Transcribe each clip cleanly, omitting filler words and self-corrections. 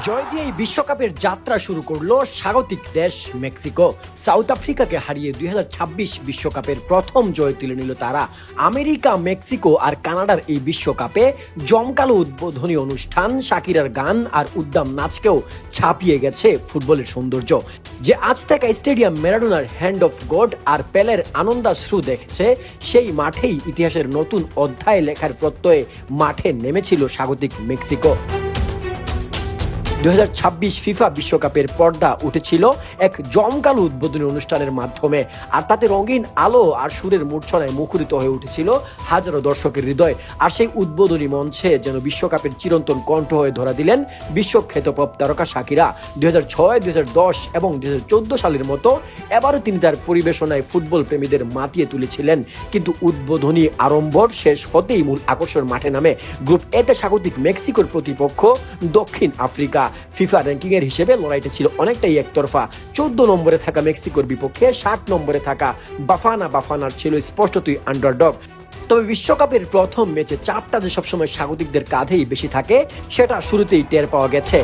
জয় দিয়েই বিশ্বকাপের যাত্রা শুরু করলো স্বাগতিক দেশ মেক্সিকো। সাউথ আফ্রিকাকে হারিয়ে 2026 বিশ্বকাপের প্রথম জয় তুলে নিল তারা। আমেরিকা, মেক্সিকো আর কানাডার এই বিশ্বকাপে জমকালো উদ্বোধনী অনুষ্ঠান, শাকিরার গান আর উদ্দাম নাচকেও ছাপিয়ে গেছে ফুটবলের সৌন্দর্য। যে আজতেকা স্টেডিয়াম ম্যারাডোনার হ্যান্ড অফ গড আর পেলের আনন্দাশ্রু দেখছে, সেই মাঠেই ইতিহাসের নতুন অধ্যায় লেখার প্রত্যয়ে মাঠে নেমেছিল স্বাগতিক মেক্সিকো। 2026 ফিফা বিশ্বকাপের পর্দা উঠেছিল এক জমকালো উদ্বোধনী অনুষ্ঠানের মাধ্যমে, আর তাতে রঙিন আলো আর সুরের মূর্ছনায় মুখরিত হয়ে উঠেছিল হাজারো দর্শকের হৃদয়। আর সেই উদ্বোধনী মঞ্চে যেন বিশ্বকাপের চিরন্তন কণ্ঠ হয়ে ধরা দিলেন বিশ্বখ্যাত পপ তারকা শাকিরা। 2006, 2010 এবং 2014 সালের মতো এবারও তিনি তার পরিবেশনায় ফুটবল প্রেমীদের মাতিয়ে তুলেছিলেন। কিন্তু উদ্বোধনী আড়ম্বর শেষ হতেই মূল আকর্ষণ মাঠে নামে। গ্রুপ এতে স্বাগতিক মেক্সিকোর প্রতিপক্ষ দক্ষিণ আফ্রিকা। ফিফা র্যাঙ্কিং এর হিসেবে লড়াইটা ছিল অনেকটাই একতরফা। 14 নম্বরে থাকা মেক্সিকোর বিপক্ষে 60 নম্বরে থাকা বাফানার ছিল স্পষ্টতই আন্ডারডগ। তবে বিশ্বকাপের প্রথম ম্যাচে চাপটা যে সবসময় স্বাগতিকদের কাঁধেই বেশি থাকে, সেটা শুরুতেই টের পাওয়া গেছে।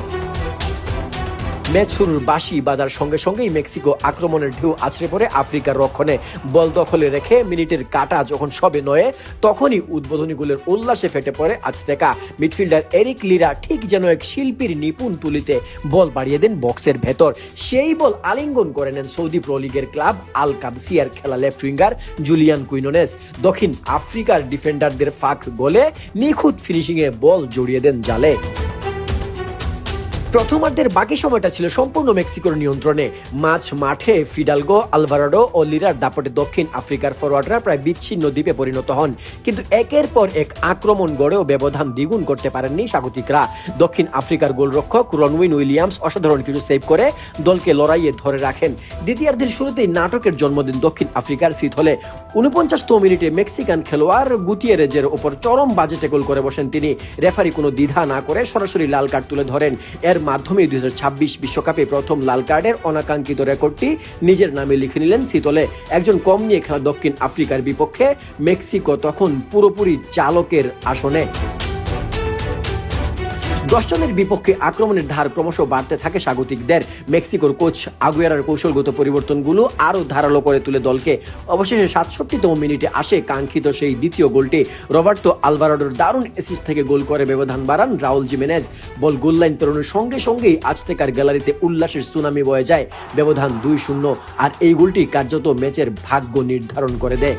ম্যাচ শুরুর বাঁশি বাজার সঙ্গে সঙ্গেই মেক্সিকো আক্রমণের ঢেউ আছড়ে পড়ে আফ্রিকার রক্ষণে। বল দখলে রেখে মিনিটের কাটা যখন সবে নয়, তখনই উদ্বোধনী গোলের উল্লাসে ফেটে পড়ে আজতেকা। মিডফিল্ডার এরিক লিরা ঠিক যেন এক শিল্পীর নিপুণ তুলিতে বল বাড়িয়ে দেন বক্সের ভেতর। সেই বল আলিঙ্গন করে নেন সৌদি প্রো লিগের ক্লাব আল কাদসিয়ার খেলা লেফট উইঙ্গার জুলিয়ান কুইনোনেস। দক্ষিণ আফ্রিকার ডিফেন্ডারদের ফাঁক গোলে নিখুঁত ফিনিশিংয়ে বল জড়িয়ে দেন জালে। প্রথমার্ধের বাকি সময়টা ছিল সম্পূর্ণ মেক্সিকোর নিয়ন্ত্রণে। মাঠে ফিডালগো, আলভারাডো ও লিরার দাপটে দক্ষিণ আফ্রিকার ফরওয়ার্ডরা প্রায় বিচ্ছিন্ন দ্বীপে পরিণত হন। কিন্তু একের পর এক আক্রমণ গড়েও ব্যবধান দ্বিগুণ করতে পারেননি স্বাগতিকরা। দক্ষিণ আফ্রিকার গোলরক্ষক রনউইন উইলিয়ামস অসাধারণ কিছু সেভ করে দলকে লড়াইয়ে ধরে রাখেন। দ্বিতীয়ার্ধের শুরুতেই নাটকের জন্ম দেন দক্ষিণ আফ্রিকার সিথলে। 49তম মিনিটে মেক্সিকান খেলোয়াড় গুতিয়েরেজের ওপর চরম বাজে ট্যাকল করে বসেন তিনি। রেফারি কোনো দ্বিধা না করে সরাসরি লাল কার্ড তুলে ধরেন। এর মাধ্যমে 2026 বিশ্বকাপে প্রথম লাল কার্ডের অনাকাঙ্ক্ষিত রেকর্ডটি নিজের নামে লিখে নিলেন সিতলে। একজন কম নিয়ে খেলা দক্ষিণ আফ্রিকার বিপক্ষে মেক্সিকো তখন পুরোপুরি চালকের আসনে। 10 জনের বিপক্ষে আক্রমণের ধার ক্রমশ বাড়তে থাকে স্বাগতিকদের। মেক্সিকোর কোচ আগুয়েরার কৌশলগত পরিবর্তনগুলো আরো ধারালো করে তুলে দলকে। অবশেষে 67তম মিনিটে আসে কাঙ্ক্ষিত সেই দ্বিতীয় গোলটি। রবার্তো আলভারাডোর দারুণ অ্যাসিস্ট থেকে গোল করে ব্যবধান বাড়ান রাউল জিমেনেজ। বল গোল লাইন পেরোনোর সঙ্গে সঙ্গেই আজতেকার গ্যালারিতে উল্লাসের সুনামি বয়ে যায়। ব্যবধান 2-0, আর এই গোলটি কার্যত ম্যাচের ভাগ্য নির্ধারণ করে দেয়।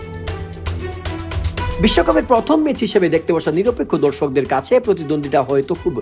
বিশ্বকাপের প্রথম ম্যাচ হিসেবে দেখতে বসা নিরপেক্ষ দর্শকদের কাছে প্রতিদ্বন্দ্বিতা হয়তো খুব